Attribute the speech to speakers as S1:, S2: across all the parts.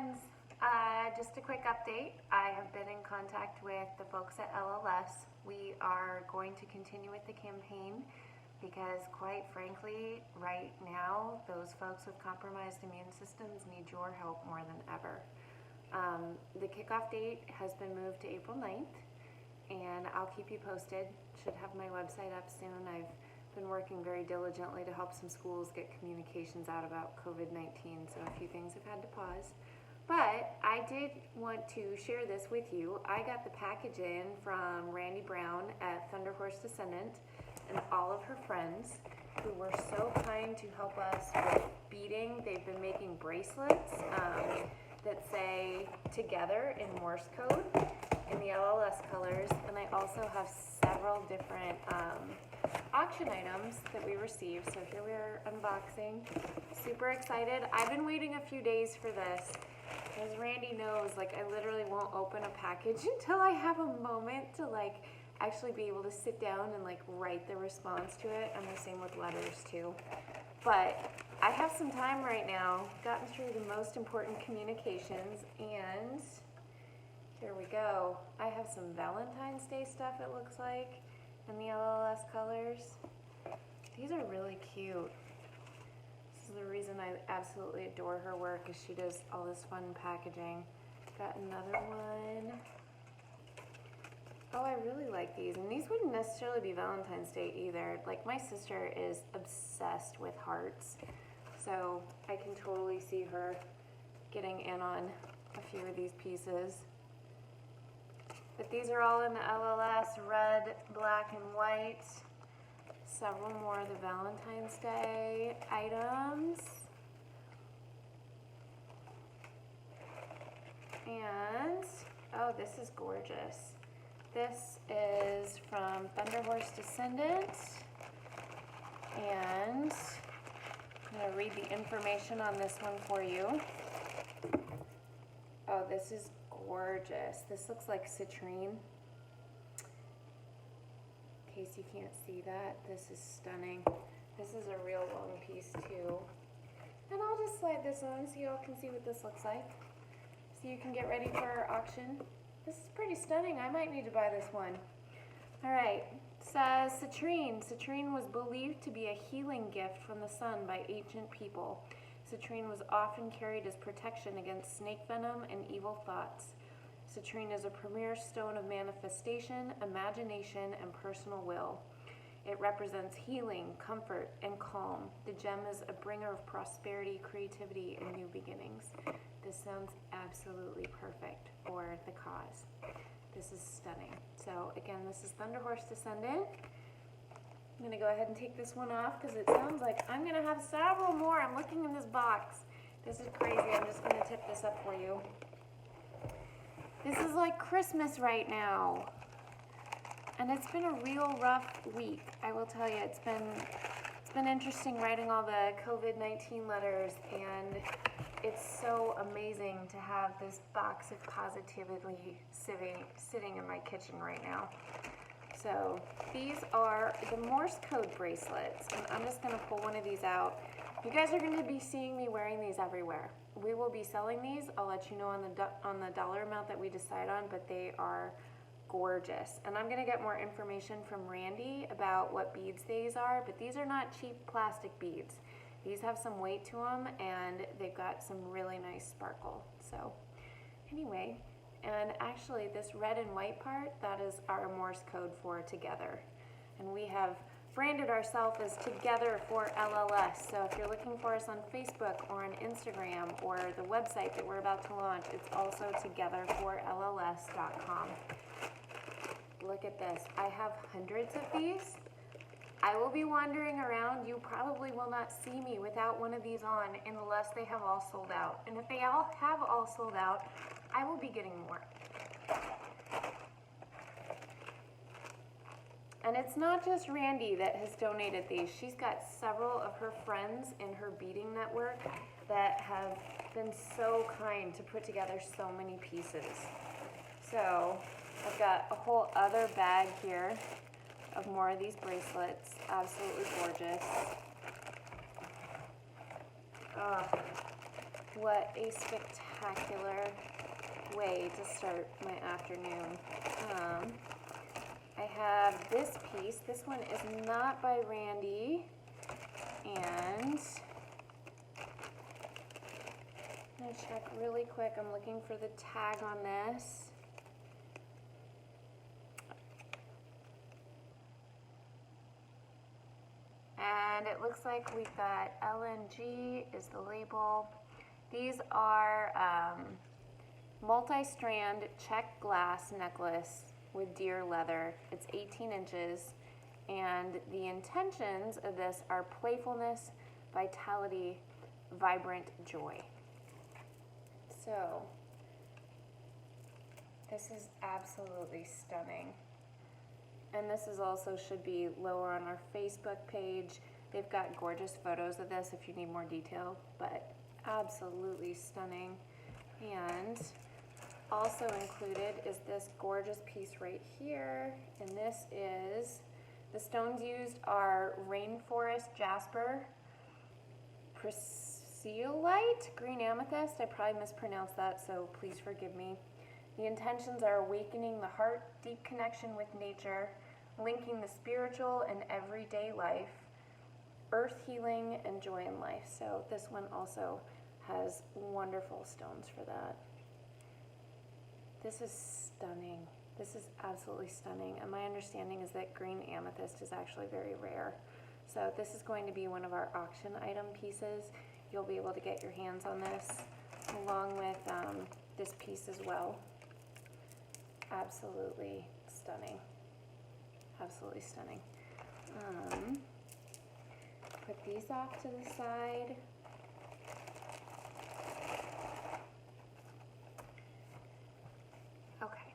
S1: friends, just a quick update. I have been in contact with the folks at LLS. We are going to continue with the campaign because, quite frankly, right now, those folks with compromised immune systems need your help more than ever. The kickoff date has been moved to April 9th, and I'll keep you posted. Should have my website up soon. I've been working very diligently to help some schools get communications out about COVID-19, so a few things have had to pause. But I did want to share this with you. I got the package in from Randy Brown at Thunder Horse Descendant and all of her friends who were so kind to help us with beading. They've been making bracelets that say together in Morse code in the LLS colors, and I also have several different auction items that we received. So here we're unboxing. Super excited. I've been waiting a few days for this. As Randy knows, like, I literally won't open a package until I have a moment to like actually be able to sit down and like write the response to it. And the same with letters too. But I have some time right now, gotten through the most important communications, and here we go. I have some Valentine's Day stuff, it looks like, in the LLS colors. These are really cute. This is the reason I absolutely adore her work, is she does all this fun packaging. Got another one. Oh, I really like these, and these wouldn't necessarily be Valentine's Day either. Like, my sister is obsessed with hearts, so I can totally see her getting in on a few of these pieces. But these are all in the LLS, red, black, and white. Several more of the Valentine's Day items. And, oh, this is gorgeous. This is from Thunder Horse Descendant. And I'm going to read the information on this one for you. Oh, this is gorgeous. This looks like citrine. In case you can't see that, this is stunning. This is a real long piece too. And I'll just slide this on so you all can see what this looks like, so you can get ready for our auction. This is pretty stunning. I might need to buy this one. All right, it says citrine. Citrine was believed to be a healing gift from the sun by ancient people. Citrine was often carried as protection against snake venom and evil thoughts. Citrine is a premier stone of manifestation, imagination, and personal will. It represents healing, comfort, and calm. The gem is a bringer of prosperity, creativity, and new beginnings. This sounds absolutely perfect for the cause. This is stunning. So again, this is Thunder Horse Descendant. I'm gonna go ahead and take this one off because it sounds like I'm gonna have several more. I'm looking in this box. This is crazy. I'm just gonna tip this up for you. This is like Christmas right now. And it's been a real rough week, I will tell you. It's been interesting writing all the COVID-19 letters, and it's so amazing to have this box of positivity sitting in my kitchen right now. So these are the Morse code bracelets, and I'm just going to pull one of these out. You guys are going to be seeing me wearing these everywhere. We will be selling these. I'll let you know on the dollar amount that we decide on, but they are gorgeous. And I'm going to get more information from Randy about what beads these are, but these are not cheap plastic beads. These have some weight to them, and they've got some really nice sparkle. So anyway, and actually this red and white part, that is our Morse code for together. And we have branded ourselves as Together for LLS. So if you're looking for us on Facebook or on Instagram or the website that we're about to launch, it's also togetherforlls.com. Look at this. I have hundreds of these. I will be wandering around. You probably will not see me without one of these on unless they have all sold out. And if they all have all sold out, I will be getting more. And it's not just Randy that has donated these. She's got several of her friends in her beading network that have been so kind to put together so many pieces. So I've got a whole other bag here of more of these bracelets. Absolutely gorgeous. what a spectacular way to start my afternoon. I have this piece. This one is not by Randy, and I'm gonna check really quick. I'm looking for the tag on this. And it looks like we've got LNG is the label. These are multi-strand check glass necklace with deer leather. It's 18 inches. And the intentions of this are playfulness, vitality, vibrant joy. So, this is absolutely stunning. And this is also should be lower on our Facebook page. They've got gorgeous photos of this if you need more detail, but absolutely stunning. And also included is this gorgeous piece right here. And this is, the stones used are rainforest jasper, priscillite, green amethyst. I probably mispronounced that, so please forgive me. The intentions are awakening the heart, deep connection with nature, linking the spiritual and everyday life, earth healing, and joy in life. So this one also has wonderful stones for that. This is stunning. This is absolutely stunning. And my understanding is that green amethyst is actually very rare. So this is going to be one of our auction item pieces. You'll be able to get your hands on this along with this piece as well. Absolutely stunning. Absolutely stunning. Put these off to the side. Okay.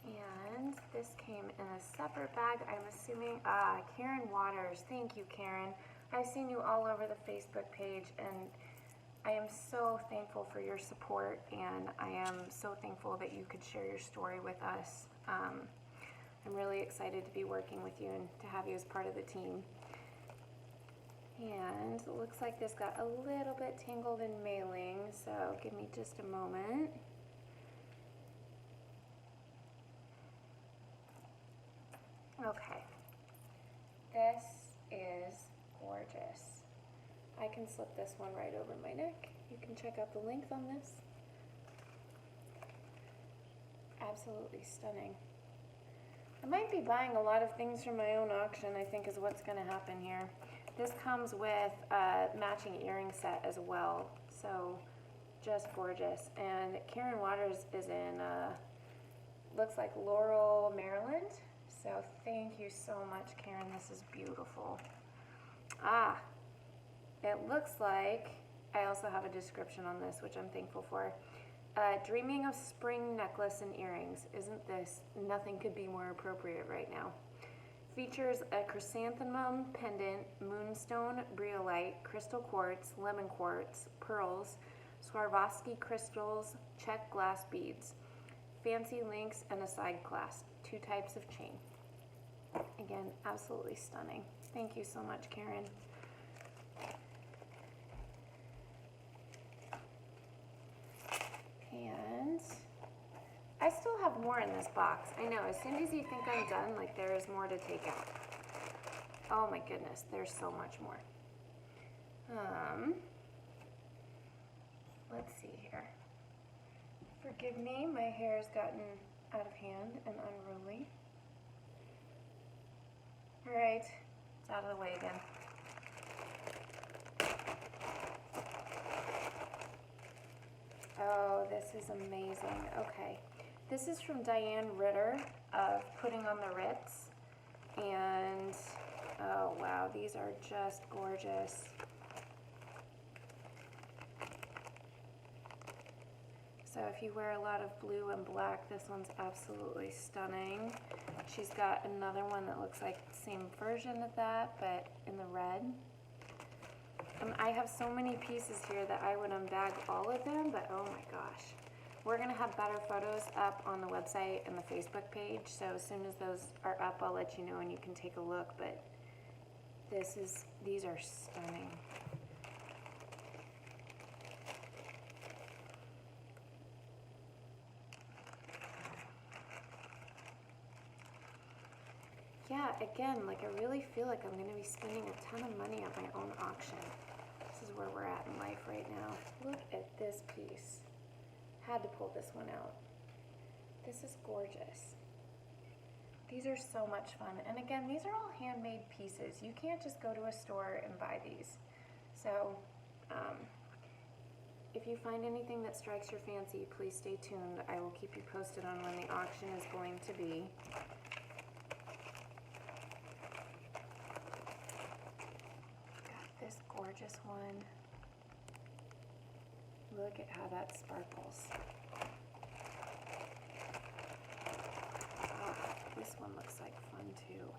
S1: And this came in a separate bag. I'm assuming, Karen Waters. Thank you, Karen. I've seen you all over the Facebook page, and I am so thankful for your support, and I am so thankful that you could share your story with us. I'm really excited to be working with you and to have you as part of the team. And it looks like this got a little bit tangled in mailing, so give me just a moment. Okay, this is gorgeous. I can slip this one right over my neck. You can check out the length on this. Absolutely stunning. I might be buying a lot of things from my own auction, I think is what's going to happen here. This comes with a matching earring set as well, so just gorgeous. And Karen Waters is in, looks like Laurel, Maryland. So thank you so much, Karen. This is beautiful. It looks like, I also have a description on this, which I'm thankful for. Dreaming of spring necklace and earrings. Isn't this, nothing could be more appropriate right now. Features a chrysanthemum pendant, moonstone, briolite, crystal quartz, lemon quartz, pearls, Swarovski crystals, check glass beads, fancy links, and a side clasp. 2 types of chain. Again, absolutely stunning. Thank you so much, Karen. And I still have more in this box. I know, as soon as you think I'm done, like there is more to take out. Oh my goodness, there's so much more. Let's see here. Forgive me, my hair has gotten out of hand and unruly. All right, it's out of the way again. Oh, this is amazing. Okay, this is from Diane Ritter of Putting on the Ritz. And, oh wow, these are just gorgeous. So if you wear a lot of blue and black, this one's absolutely stunning. She's got another one that looks like the same version of that, but in the red. I have so many pieces here that I would unbag all of them, but oh my gosh. We're gonna have better photos up on the website and the Facebook page, so as soon as those are up, I'll let you know and you can take a look, but these are stunning. yeah, again, like I really feel like I'm gonna be spending a ton of money on my own auction. This is where we're at in life right now. Look at this piece. Had to pull this one out. This is gorgeous. These are so much fun. And again, these are all handmade pieces. You can't just go to a store and buy these. So, if you find anything that strikes your fancy, please stay tuned. I will keep you posted on when the auction is going to be. Got this gorgeous one. Look at how that sparkles. Oh, this one looks like fun too.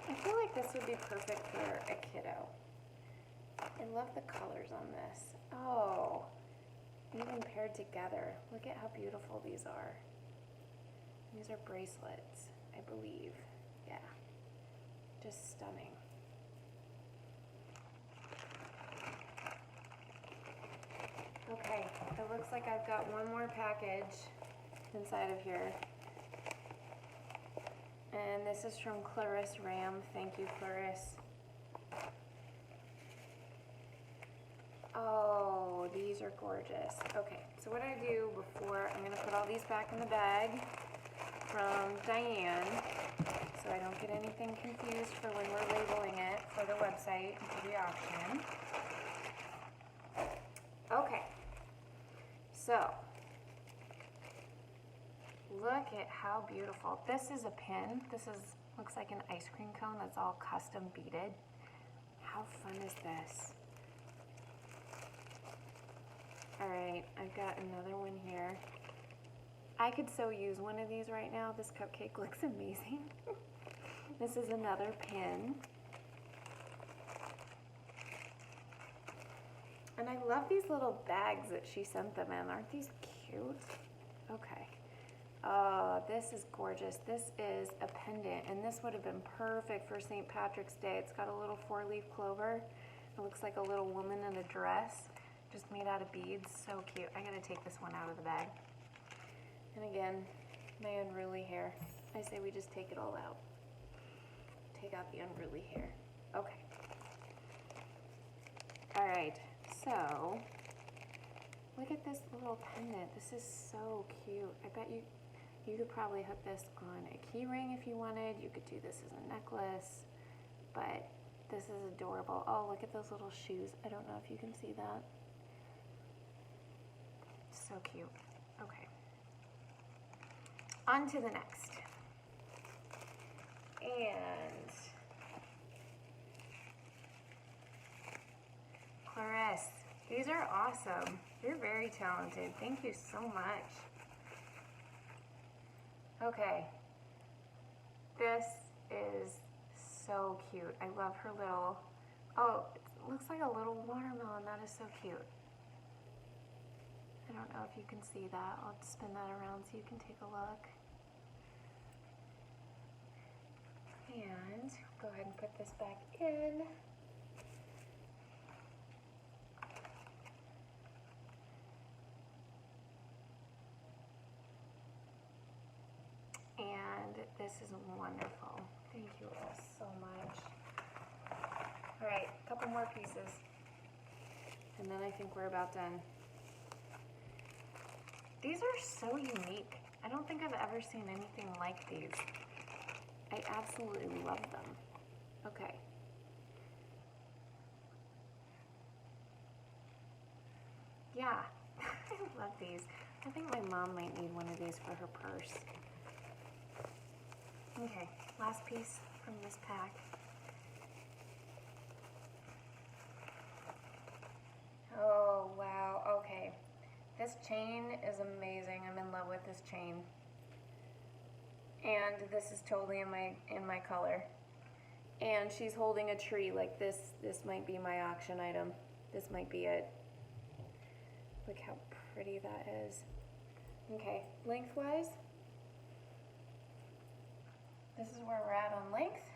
S1: I feel like this would be perfect for a kiddo. I love the colors on this. Oh, even paired together. Look at how beautiful these are. These are bracelets, I believe. Yeah, just stunning. Okay, it looks like I've got one more package inside of here. And this is from Clariss Ram. Thank you, Clariss. Oh, these are gorgeous. Okay, so what I do before, I'm going to put all these back in the bag from Diane so I don't get anything confused for when we're labeling it for the website and for the auction. Okay, so look at how beautiful. This is a pin. This looks like an ice cream cone that's all custom beaded. How fun is this? All right, I've got another one here. I could so use one of these right now. This cupcake looks amazing. This is another pin. And I love these little bags that she sent them in. Aren't these cute? Okay. Oh, this is gorgeous. This is a pendant, and this would have been perfect for St. Patrick's Day. It's got a little 4-leaf clover. It looks like a little woman in a dress, just made out of beads. So cute. I gotta take this one out of the bag. And again, my unruly hair. I say we just take it all out. Take out the unruly hair. Okay. All right, so look at this little pendant. This is so cute. I bet you could probably hook this on a key ring if you wanted. You could do this as a necklace, but this is adorable. Oh, look at those little shoes. I don't know if you can see that. So cute. Okay. On to the next. And Clariss, these are awesome. You're very talented. Thank you so much. Okay. This is so cute. I love her little, oh, it looks like a little watermelon. That is so cute. I don't know if you can see that. I'll spin that around so you can take a look. And go ahead and put this back in. And this is wonderful. Thank you all so much. All right, a couple more pieces. And then I think we're about done. These are so unique. I don't think I've ever seen anything like these. I absolutely love them. Okay. Yeah, I love these. I think my mom might need one of these for her purse. Okay, last piece from this pack. Oh, wow, okay. This chain is amazing. I'm in love with this chain. And this is totally in my color. And she's holding a tree like this. This might be my auction item. This might be it. Look how pretty that is. Okay, lengthwise. This is where we're at on length.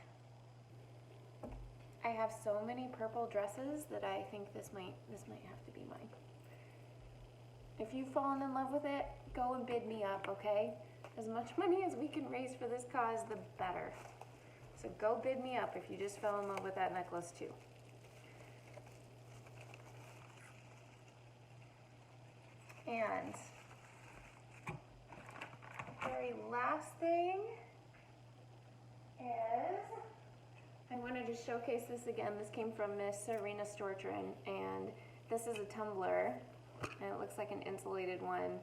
S1: I have so many purple dresses that I think this might have to be mine. If you've fallen in love with it, go and bid me up, okay? as much money as we can raise for this cause, the better. So go bid me up if you just fell in love with that necklace too. And the very last thing is, I wanted to showcase this again. This came from Miss Serina Stortroen, and this is a tumbler, and it looks like an insulated one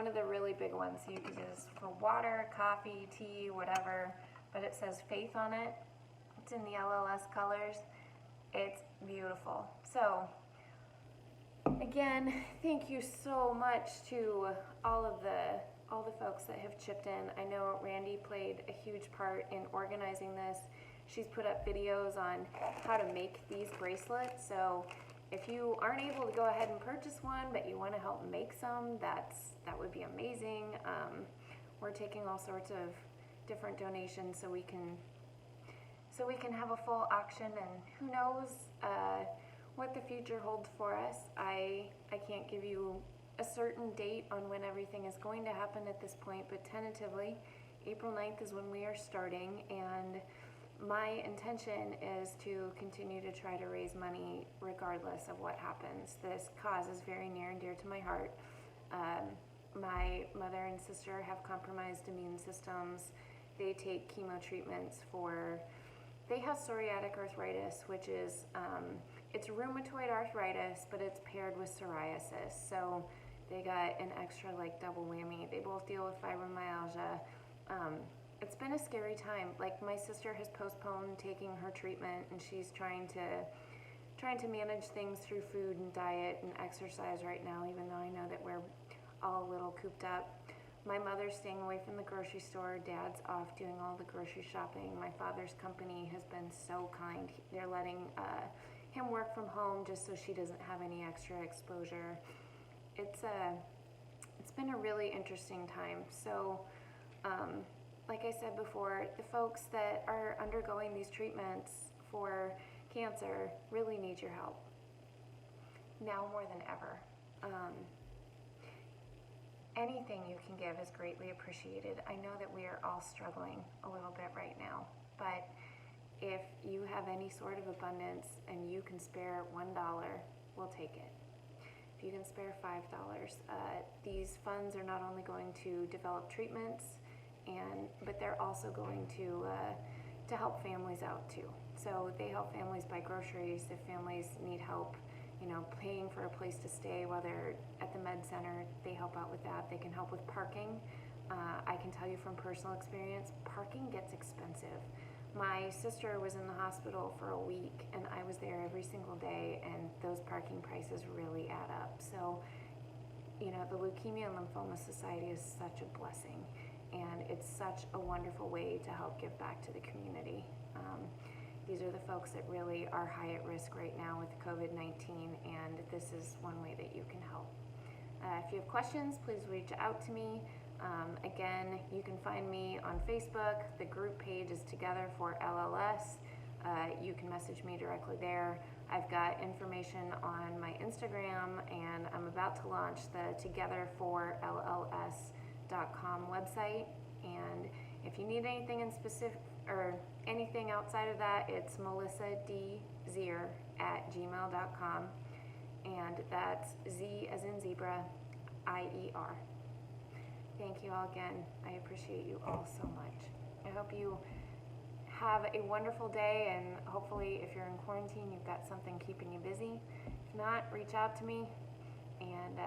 S1: of the really big ones you can use for water, coffee, tea, whatever, but it says Faith on it. It's in the LLS colors. It's beautiful. So again, thank you so much to all the folks that have chipped in. I know Randy played a huge part in organizing this. She's put up videos on how to make these bracelets. So if you aren't able to go ahead and purchase one, but you want to help make some, that would be amazing. We're taking all sorts of different donations so we can have a full auction, and who knows what the future holds for us. I can't give you a certain date on when everything is going to happen at this point, but tentatively April 9th is when we are starting, and my intention is to continue to try to raise money regardless of what happens. This cause is very near and dear to my heart. My mother and sister have compromised immune systems. They take chemo treatments they have psoriatic arthritis, which is, it's rheumatoid arthritis, but it's paired with psoriasis. So they got an extra like double whammy. They both deal with fibromyalgia. It's been a scary time. Like, my sister has postponed taking her treatment, and she's trying to manage things through food and diet and exercise right now, even though I know that we're all a little cooped up. My mother's staying away from the grocery store. Dad's off doing all the grocery shopping. My father's company has been so kind. They're letting him work from home just so she doesn't have any extra exposure. It's been a really interesting time. So, like I said before, the folks that are undergoing these treatments for cancer really need your help now more than ever. Anything you can give is greatly appreciated. I know that we are all struggling a little bit right now, but if you have any sort of abundance and you can spare $1, we'll take it. If you can spare $5, these funds are not only going to develop treatments, but they're also going to help families out too. So they help families buy groceries. If families need help, paying for a place to stay while they're at the med center, they help out with that. They can help with parking. I can tell you from personal experience, parking gets expensive. My sister was in the hospital for a week, and I was there every single day, and those parking prices really add up. So, the Leukemia and Lymphoma Society is such a blessing, and it's such a wonderful way to help give back to the community. These are the folks that really are high at risk right now with COVID-19, and this is one way that you can help. If you have questions, please reach out to me. Again, you can find me on Facebook. The group page is Together for LLS. You can message me directly there. I've got information on my Instagram, and I'm about to launch the togetherforlls.com website. And if you need anything in specific or anything outside of that, it's melissadzier@gmail.com, and that's Z as in zebra, IER. Thank you all again. I appreciate you all so much. I hope you have a wonderful day, and hopefully if you're in quarantine, you've got something keeping you busy. If not, reach out to me, and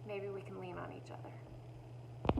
S1: maybe we can lean on each other.